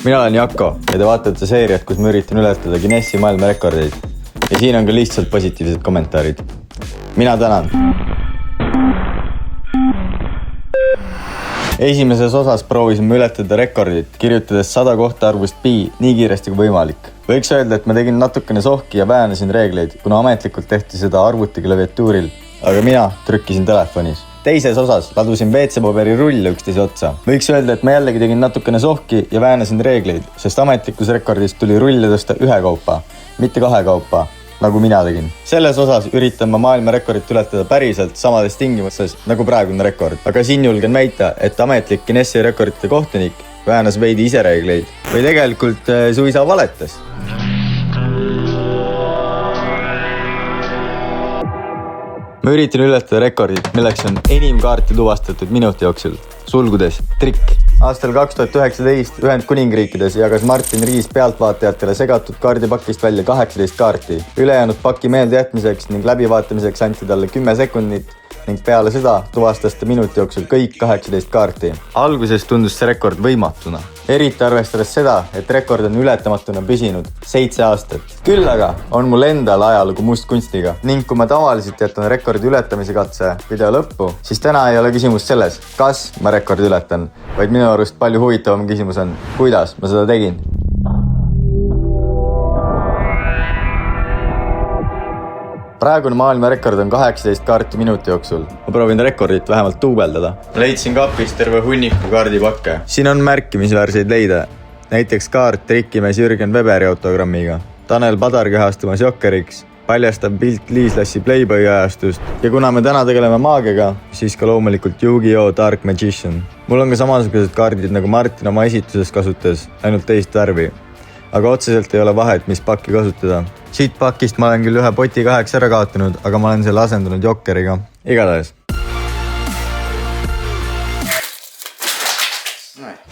mina olen Jako ja te vaatate seeriat, kus ma üritan ületada Guinessi maailmarekordeid. Ja siin on ka lihtsalt positiivsed kommentaarid. Mina tänan. Esimeses osas proovisime ületada rekordit, kirjutades 100 kohta arvust pi nii kiiresti kui võimalik. Võiks öelda, et ma tegin natukene sohki ja väänasin reegleid, kuna ametlikult tehti seda arvuti klaviatuuril, aga mina trükkisin telefonis. Teises osas ladusin WC-paberi rulle üksteise otsa. Võiks öelda, et ma jällegi tegin natukene sohki ja väänasin reegleid, sest ametlikus rekordis tuli rulle tõsta 1 kaupa, mitte 2 kaupa, nagu mina tegin. Selles osas üritan ma maailmarekordit ületada päriselt samades tingimustes nagu praegune rekord. Aga siin julgen väita, et ametlik Guinessi rekordite kohtunik väänas veidi ise reegleid või tegelikult suisa valetas. Ma üritan ületada rekordit, milleks on enim kaarti tuvastatud minuti jooksul. Sulgudes trikk. Aastal 2019 Ühendkuningriikides jagas Martin Riis pealtvaatajatele segatud kaardipakist välja 18 kaarti. Ülejäänud paki meelde jätmiseks ning läbivaatamiseks anti talle 10 sekundit ning peale seda tuvastas ta minuti jooksul kõik 18 kaarti. Alguses tundus see rekord võimatuna. Eriti arvestades seda, et rekord on ületamatuna püsinud 7 aastat. Küll aga on mul endal ajalugu mustkunstiga ning kui ma tavaliselt jätan rekordi ületamise katse video lõppu, siis täna ei ole küsimus selles, kas ma rekordi ületan, vaid minu arust palju huvitavam küsimus on, kuidas ma seda tegin. Praegune maailmarekord on 18 kaarti minuti jooksul. Ma proovin rekordit vähemalt duubeldada. Ma leidsin kapist terve hunniku kaardipakke. Siin on märkimisväärseid leida. Näiteks kaart trikkimees Jürgen Weberi autogrammiga. Tanel Padar kehastumas Jokkeriks. Paljastab pilt Liis Lassi Playboy ajastust. Ja kuna me täna tegeleme maagiaga, siis ka loomulikult Yu-Gi-Oh! Dark Magician. Mul on ka samasugused kaardid nagu Martin oma esituses kasutas, ainult teist värvi. Aga otseselt ei ole vahet, mis pakki kasutada. Siit pakist ma olen küll ühe poti 8 ära kaotanud, aga ma olen selle asendunud Jokkeriga. Igatahes.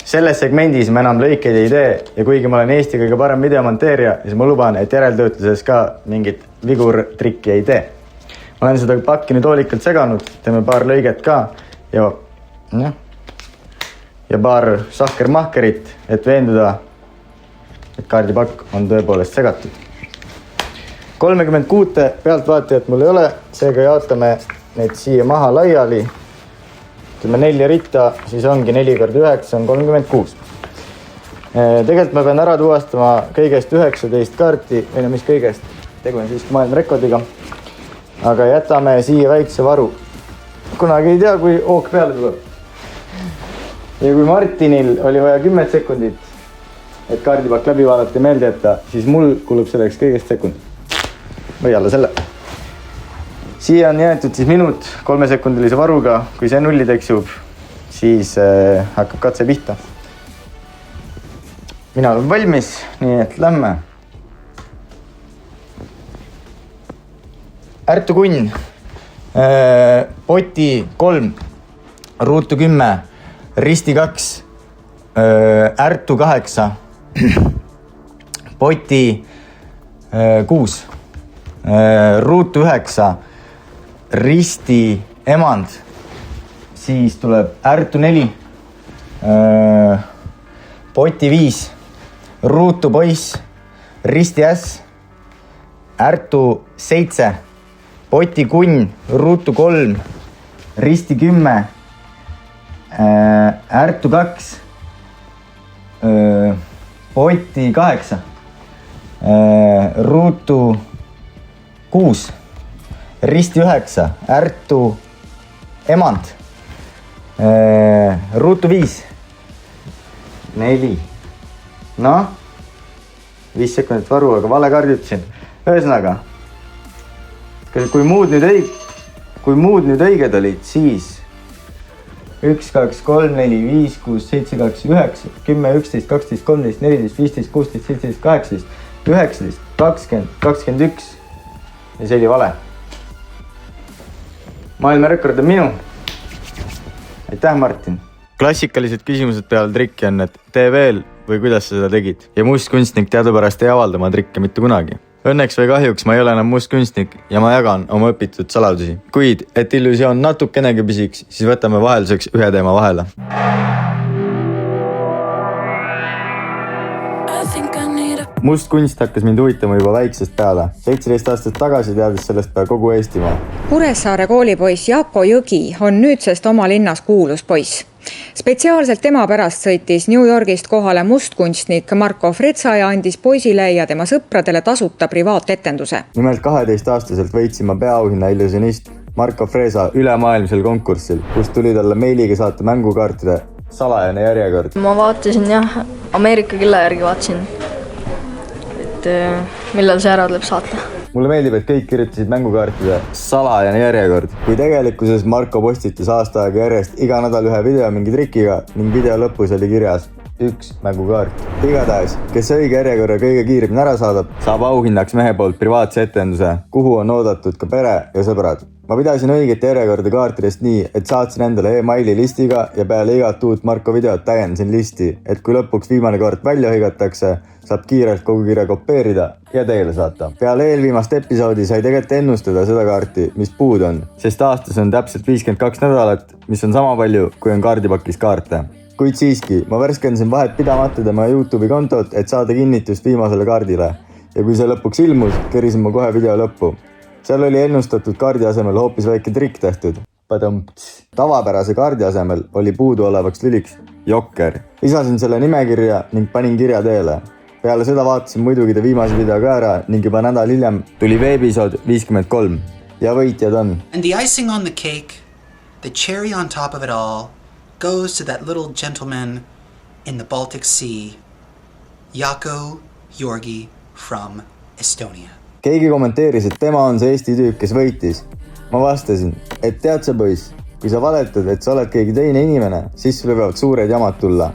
Selles segmendis ma enam lõikeid ei tee ja kuigi ma olen Eesti kõige parem videomonteerija, siis ma luban, et järeltöötluses ka mingit vigurtrikki ei tee. Ma olen seda pakki nüüd hoolikalt seganud, teeme paar lõiget ka ja paar sahkermahkerit, et veenduda, et kaardipakk on tõepoolest segatud. 36 pealtvaatajat mul ei ole, seega jaotame need siia maha laiali. Ütleme 4 ritta, siis ongi 4 × 9 on 36. Tegelikult ma pean ära tuvastama kõigest 19 kaarti, või no mis kõigest, tegu on siiski maailmarekordiga. Aga jätame siia väikse varu. Kunagi ei tea, kui hoog peale tuleb. Ja kui Martinil oli vaja 10 sekundit, et kaardipakk läbi vaadata ja meelde jätta, siis mul kulub selleks kõigest sekund. Või alla selle. Siia on jäetud siis minut 3-sekundilise varuga. Kui see nulli teksub, siis hakkab katse pihta. Mina olen valmis, nii et lämme. Ärtu kunn, poti 3, ruutu 10, risti 2, ärtu 8, poti 6. Ruutu 9, risti emand, siis tuleb ärtu 4, poti 5, ruutu poiss, risti S, ärtu 7, poti kunn, ruutu 3, risti 10, ärtu 2, poti 8, ruutu 6, risti 9, ärtu emand, ruutu 5, 4, no, 5 sekundit varu, aga vale kaardi ütlesin. Ühesõnaga, kui muud nüüd õiged olid, siis 1, 2, 3, 4, 5, 6, 7, 8, 9, 10, 11, 12, 13, 14, 15, 16, 17, 18, 19, 20, 21 ja see oli vale. Maailmarekord on minu. Aitäh, Martin. Klassikalised küsimused peale trikki on, et tee veel või kuidas sa seda tegid. Ja mustkunstnik teadupärast ei avalda oma trikke mitte kunagi. Õnneks või kahjuks ma ei ole enam mustkunstnik ja ma jagan oma õpitud saladusi. Kuid, et illusioon natukenegi püsiks, siis võtame vahelduseks ühe teema vahele. Must kunst hakkas mind huvitama juba väiksest peale. 17 aastat tagasi teadis sellest pea kogu Eestimaa. Kuressaare koolipoiss Jako Jõgi on nüüdsest oma linnas kuulus poiss. Spetsiaalselt tema pärast sõitis New Yorgist kohale mustkunstnik Marko Fretsa ja andis poisile ja tema sõpradele tasuta privaatetenduse. Nimelt 12-aastaselt võitsin ma peaauhinna illusionist Marko Fresa ülemaailmsel konkursil, kus tuli talle meiliga saata mängukaartide salajane järjekord. Ma vaatasin Ameerika kella järgi vaatasin, et millal see ära tuleb saata. Mulle meeldib, et kõik kirjutasid mängukaartide salajane järjekord. Kui tegelikkuses Marko postitas aasta aega järjest iga nädal ühe video mingi trikiga ning video lõpus oli kirjas üks mängukaart. Igatahes, kes õige järjekorra kõige kiiremini ära saadab, saab auhinnaks mehe poolt privaatse etenduse, kuhu on oodatud ka pere ja sõbrad. Ma pidasin õiget järjekorda kaartidest nii, et saatsin endale e-maili listiga ja peale igat uut Marko videot täiendasin listi, et kui lõpuks viimane kaart välja hõigatakse, saab kiirelt kogu kirja kopeerida ja teile saata. Peale eelviimast episoodi sai tegelikult ennustada seda kaarti, mis puud on, sest aastas on täpselt 52 nädalat, mis on sama palju, kui on kaardipakis kaarte. Kuid siiski, ma värskendasin vahet pidamata tema YouTube'i kontot, et saada kinnitust viimasele kaardile. Ja kui see lõpuks ilmus, kerisin ma kohe video lõppu. Seal oli ennustatud kaardi asemel hoopis väike trikk tehtud. Tavapärase kaardi asemel oli puudu olevaks lüliks Jokker. Lisasin selle nimekirja ning panin kirja teele. Peale seda vaatasin muidugi ta viimase video ka ära ning juba nädal hiljem tuli episood 53 ja võitjad on. And the icing on the cake, the cherry on top of it all, goes to that little gentleman in the Baltic Sea, Jako Jõgi from Estonia. Keegi kommenteeris, et tema on see Eesti tüüp, kes võitis. Ma vastasin, et tead sa poiss, kui sa valetad, et sa oled keegi teine inimene, siis sulle peavad suured jamad tulla.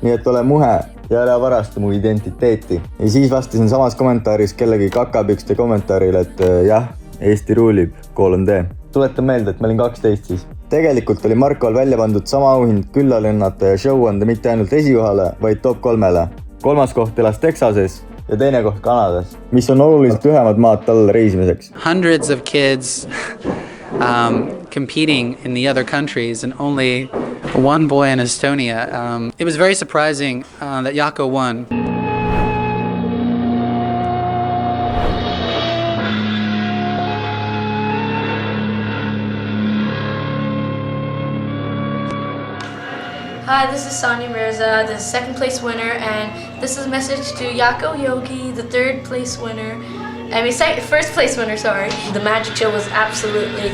Nii et ole muhe ja ära varasta mu identiteeti. Ja siis vastasin samas kommentaaris kellegi kakapükste kommentaarile, et jah, Eesti ruulib, D. Tuletan meelde, et ma olin 12 siis. Tegelikult oli Markol välja pandud sama auhind külla lennata ja show anda mitte ainult esikohale, vaid top 3-le. 3. koht elas Texases ja teine koht Kanadas, mis on oluliselt lühemad maad talle reisimiseks. Hundreds of kids competing in the other countries and only one boy in Estonia. It was very surprising that Jako won. Hi, this is Sonia Mirza, the second place winner, and this is a message to Jako Jõgi, the third place winner. First place winner, sorry. The magic show was absolutely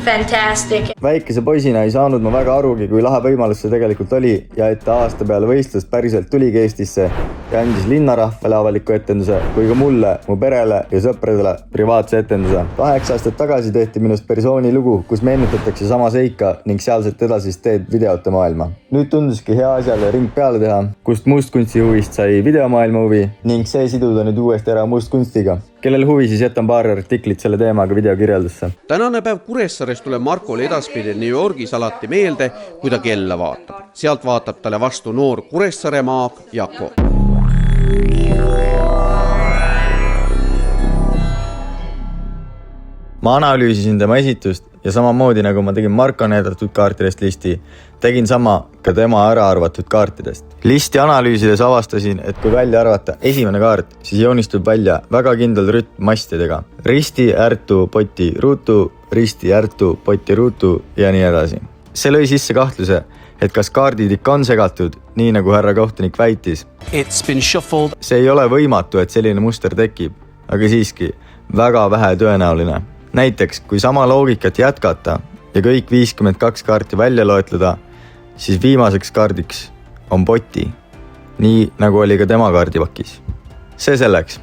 fantastic. Väikese poisina ei saanud ma väga arugi, kui lahe võimalus see tegelikult oli ja et ta aasta peale võistlust päriselt tuligi Eestisse ja andis linnarahvale avaliku etenduse kui ka mulle, mu perele ja sõpradele privaatse etenduse. 8 aastat tagasi tehti minust persooni lugu, kus meenutatakse sama seika ning sealselt edasist teed videote maailma. Nüüd tunduski hea asjale ring peale teha, kust mustkunsti huvist sai videomaailma huvi ning see siduda nüüd uuesti ära mustkunstiga. Kellel huvi, siis jätan paar artiklit selle teemaga videokirjeldusse. Tänane päev Kuressaares tuleb Markole edaspidi New Yorgis alati meelde, kui ta kella vaatab. Sealt vaatab talle vastu noor Kuressaare maag Jako. Ma analüüsisin tema esitust ja samamoodi nagu ma tegin Marko näidatud kaartidest listi, tegin sama ka tema ära arvatud kaartidest. Listi analüüsides avastasin, et kui välja arvata esimene kaart, siis joonistub välja väga kindel rütm mastidega. Risti, ärtu, poti, ruutu, risti, ärtu, poti, ruutu ja nii edasi. See lõi sisse kahtluse, et kas kaardid ikka on segatud, nii nagu härra kohtunik väitis. See ei ole võimatu, et selline muster tekib, aga siiski väga vähe tõenäoline. Näiteks, kui sama loogikat jätkata ja kõik 52 kaarti välja loetleda, siis viimaseks kaardiks on poti, nii nagu oli ka tema kaardipakis. See selleks.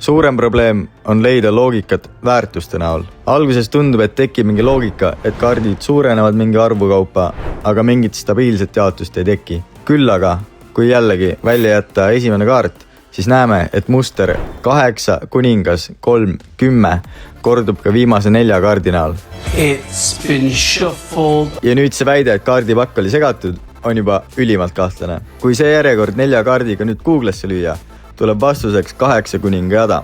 Suurem probleem on leida loogikat väärtuste näol. Alguses tundub, et tekib mingi loogika, et kaardid suurenevad mingi arvu kaupa, aga mingit stabiilset jaotust ei teki. Küll aga, kui jällegi välja jätta esimene kaart, siis näeme, et muster 8, kuningas, 3, 10 kordub ka viimase 4 kaardi näol. Ja nüüd see väide, et kaardipakk oli segatud, on juba ülimalt kahtlane. Kui see järjekord 4 kaardiga nüüd Google'sse lüüa, tuleb vastuseks 8 kuninga jada,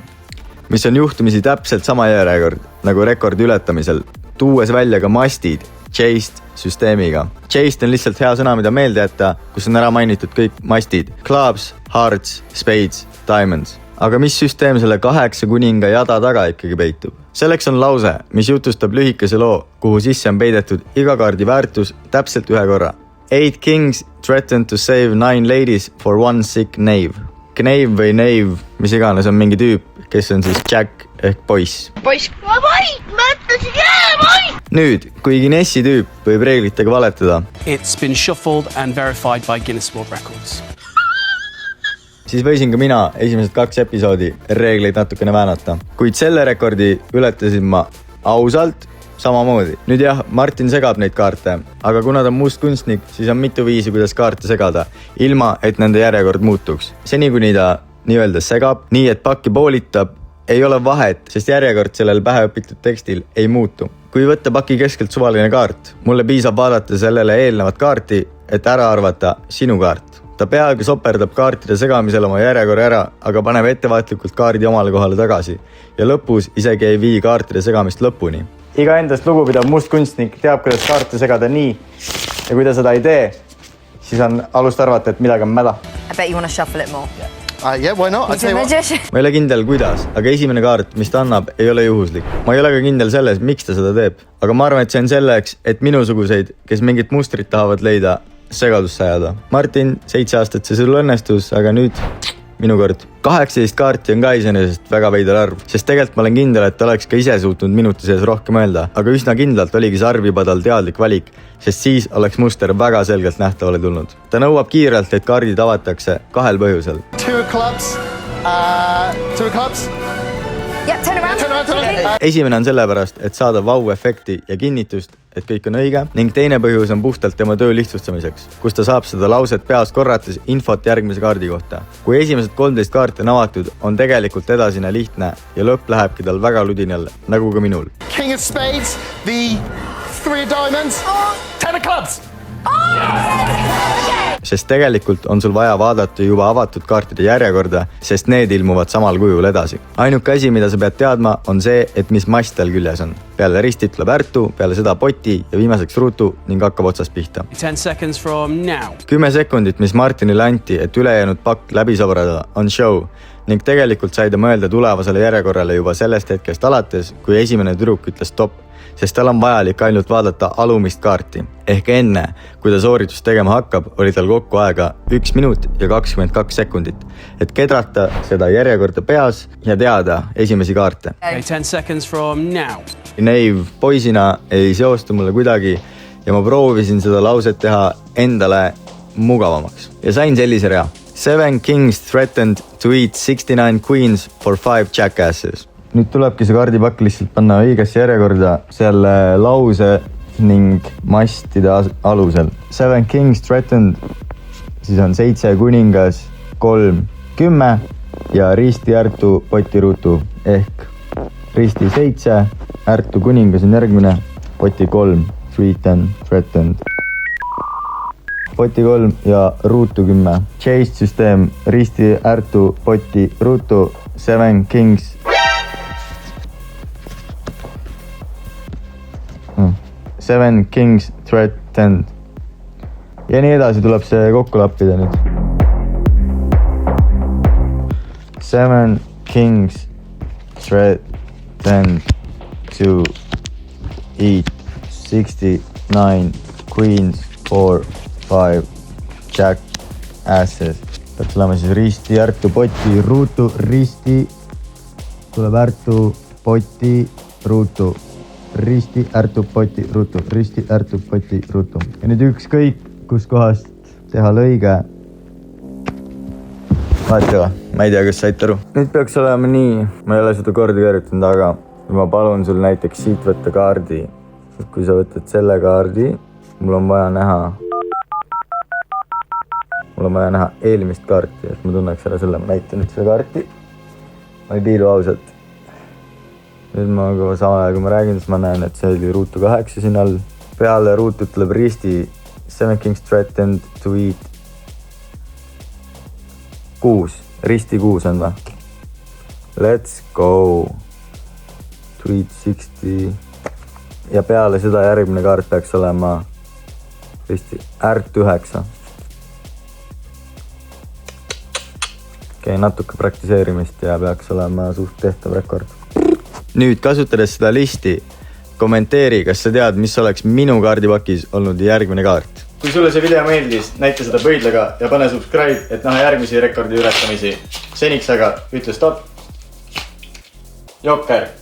mis on juhtumisi täpselt sama järjekord nagu rekordi ületamisel, tuues välja ka mastid chased süsteemiga. Chased on lihtsalt hea sõna, mida meelde jätta, kus on ära mainitud kõik mastid. Clubs, hearts, spades, diamonds. Aga mis süsteem selle 8 kuninga jada taga ikkagi peitub? Selleks on lause, mis jutustab lühikese loo, kuhu sisse on peidetud iga kaardi väärtus täpselt ühe korra. 8 kings threatened to save 9 ladies for 1 sick knave. Knave või knave, mis iganes, on mingi tüüp, kes on siis Jack ehk poiss. Poiss, ma ütlesin, poiss! Nüüd, kui Guinessi tüüp võib reeglitega valetada, It's been shuffled and verified by Guinness World Records. siis võisin ka mina esimesed 2 episoodi reegleid natukene väänata. Kuid selle rekordi ületasin ma ausalt samamoodi. Nüüd jah, Martin segab neid kaarte, aga kuna ta on must kunstnik, siis on mitu viisi, kuidas kaarte segada, ilma et nende järjekord muutuks. Seni kuni ta nii-öelda segab, nii et pakki poolitab, ei ole vahet, sest järjekord sellel päheõpitud tekstil ei muutu. Kui võtta paki keskelt suvaline kaart, mulle piisab vaadata sellele eelnevat kaarti, et ära arvata sinu kaart. Ta peaaegu soperdab kaartide segamisel oma järjekorra ära, aga paneb ettevaatlikult kaardi omale kohale tagasi ja lõpus isegi ei vii kaartide segamist lõpuni. Iga endast lugupidav must kunstnik teab, kuidas kaarte segada nii ja kui ta seda ei tee, siis on alust arvata, et midagi on mäda. I bet you want to shuffle it more. Yeah, why not? I'll tell you what. Ma ei ole kindel, kuidas, aga esimene kaart, mis ta annab, ei ole juhuslik. Ma ei ole ka kindel selles, miks ta seda teeb, aga ma arvan, et see on selleks, et minusuguseid, kes mingit mustrit tahavad leida, segadusse ajada. Martin, 7 aastat see sul õnnestus, aga nüüd minu kord. 18 kaarti on ka iseenesest väga veider arv, sest tegelikult ma olen kindel, et ta oleks ka ise suutnud minuti sees rohkem öelda, aga üsna kindlalt oligi see arv juba tal teadlik valik, sest siis oleks muster väga selgelt nähtavale tulnud. Ta nõuab kiirelt, et kaardid avatakse 2 põhjusel. 2 clubs. 2 clubs. Yeah, turn around. Esimene on sellepärast, et saada vau-efekti ja kinnitust, et kõik on õige, ning teine põhjus on puhtalt tema töö lihtsustamiseks, kus ta saab seda lauset peas korrates infot järgmise kaardi kohta. Kui esimesed 13 kaarti on avatud, on tegelikult edasine lihtne ja lõpp lähebki tal väga ludinal, nagu ka minul. King of spades, the 3 diamonds, 10 of clubs. Sest tegelikult on sul vaja vaadata juba avatud kaartide järjekorda, sest need ilmuvad samal kujul edasi. Ainuke asi, mida sa pead teadma, on see, et mis mast tal küljes on. Peale risti tuleb ärtu, peale seda poti ja viimaseks ruutu ning hakkab otsast pihta. 10 seconds from now. 10 sekundit, mis Martinile anti, et ülejäänud pakk läbi sobrada, on show ning tegelikult sai ta mõelda tulevasele järjekorrale juba sellest hetkest alates, kui esimene tüdruk ütles stopp, sest tal on vajalik ainult vaadata alumist kaarti. Ehk enne, kui ta sooritust tegema hakkab, oli tal kokku aega 1 minut ja 22 sekundit, et kedrata seda järjekorda peas ja teada esimesi kaarte. Okay, 10 seconds from now. Neiv poisina ei seostu mulle kuidagi ja ma proovisin seda lauset teha endale mugavamaks. Ja sain sellise rea. 7 kings threatened to eat 69 queens for 5 jackasses. Nüüd tulebki see kaardipakk lihtsalt panna õigesse järjekorda selle lause ning mastide alusel. 7 kings threatened, siis on 7 kuningas, 3, 10 ja risti, ärtu, poti, ruutu ehk risti 7, ärtu, kuningas on järgmine, poti 3, threatened. Poti 3 ja ruutu 10. Chase süsteem, risti, ärtu, poti, ruutu, 7 kings. 7 kings threatened. Ja nii edasi tuleb see kokku lappida nüüd. 7 kings threatened to eat 69 queens for 5 jackasses. Peaks olema siis risti, ärtu, poti, ruutu, risti, tuleb ärtu, poti, ruutu. Risti, ärtu, poti, ruutu, risti, ärtu, poti, ruutu. Ja nüüd ükskõik, kus kohast teha lõige. Vaata, ma ei tea, kas saite aru. Nüüd peaks olema nii, ma ei ole seda korda kirjutanud, aga ma palun sul näiteks siit võtta kaardi. Kui sa võtad selle kaardi, mul on vaja näha eelmist kaarti, et ma tunneks ära selle. Ma näitan nüüd selle kaarti. Ma ei piilu ausalt. Nüüd ma ka sama aja, kui ma räägin, siis ma näen, et see oli ruutu 8 siin all. Peale ruutu tuleb risti 7 kings threatened to eat 6. Risti 6 on või? Let's go. To eat 60. ja peale seda järgmine kaart peaks olema R9. Okei, natuke praktiseerimist ja peaks olema suht tehtav rekord. Nüüd kasutades seda listi, kommenteeri, kas sa tead, mis oleks minu kaardipakis olnud järgmine kaart. Kui sulle see video meeldis, näita seda pöidlaga ja pane subscribe, et näha järgmisi rekordi ületamisi. Seniks aga ütle stop. Jokker.